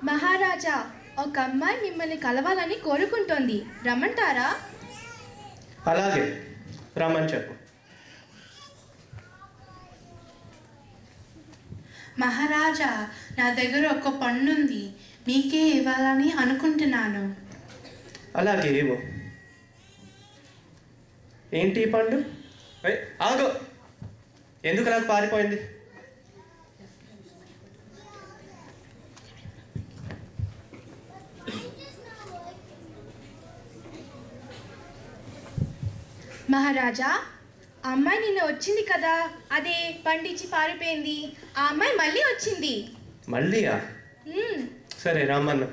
మహారాజా, ఒక అమ్మాయి మిమ్మల్ని కలవాలని కోరుకుంటోంది, రమ్మంటారా? అలాగే, రమ్మని చెప్పు. మహారాజా, నా దగ్గర ఒక పండుంది, మీకే ఇవ్వాలని అనుకుంటున్నాను. అలాగే ఇవ్వు. ఏంటి ఈ పండు? ఆగు, ఎందుకు నాకు పారిపోయింది? మహారాజా, ఆ అమ్మాయి నిన్న వచ్చింది కదా, అదే పండించి పారిపోయింది. ఆ అమ్మాయి మళ్ళీ వచ్చింది. మళ్ళీయా? సరే, రమ్మన్నా.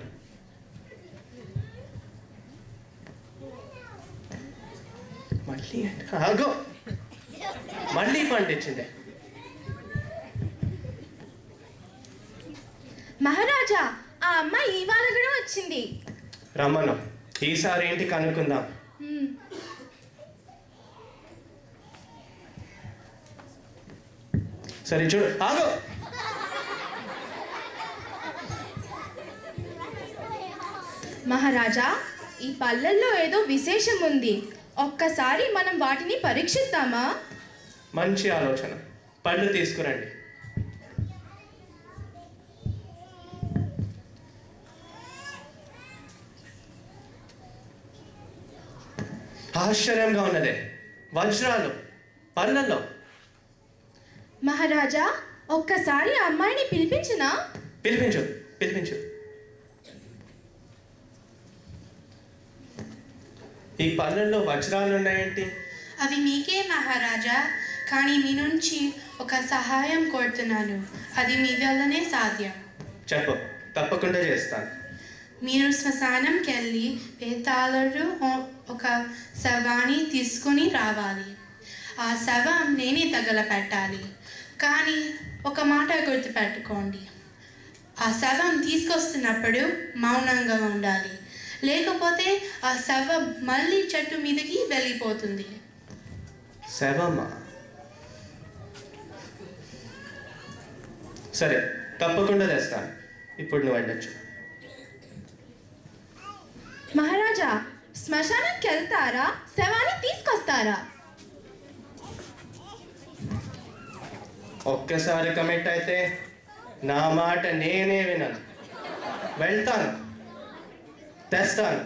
మళ్ళీ ఆగో, మళ్ళీ పండించింది. మహారాజా, ఆ అమ్మాయి ఇవాళ కూడా వచ్చింది. రమ్మన్నా, ఈసారి ఏంటి కనుక్కుందాం. సరే చూడు, ఆగో. మహారాజా, ఈ పళ్ళల్లో ఏదో విశేషం ఉంది, ఒక్కసారి మనం వాటిని పరీక్షిద్దామా? మంచి ఆలోచన, పళ్ళు తీసుకురండి. ఆశ్చర్యంగా ఉన్నదే, వజ్రాలు పళ్ళల్లో. మహారాజా, ఒక్కసారి ఆ అమ్మాయిని పిలిపించునా? పిలిపించు, పిలిపించు. ఈ పళ్ళల్లో వజ్రాలు ఉన్నాయేంటి? అవి మీకే మహారాజా, కానీ మీ నుంచి ఒక సహాయం కోరుతున్నాను, అది మీ వల్లనే సాధ్యం. చెప్పు, తప్పకుండా చేస్తాను. మీరు శ్మశానంకి వెళ్ళి పేతాళరు ఒక శవాన్ని తీసుకుని రావాలి. ఆ శవం నేనే తగలపెట్టాలి. కానీ ఒక మాట గుర్తుపెట్టుకోండి, ఆ శవం తీసుకొస్తున్నప్పుడు మౌనంగా ఉండాలి, లేకపోతే ఆ శవం మళ్ళీ చెట్టు మీదకి వెళ్ళిపోతుంది. శవమా? సరే, తప్పకుండా తెస్తాను. ఇప్పుడు నువ్వు వెళ్ళొచ్చు. మహారాజా, శ్మశానానికి వెళ్తారా, శవాన్ని తీసుకొస్తారా? ఒక్కసారి కమిట్ అయితే నా మాట నేనే వినను. వెళ్తాను, తెస్తాను.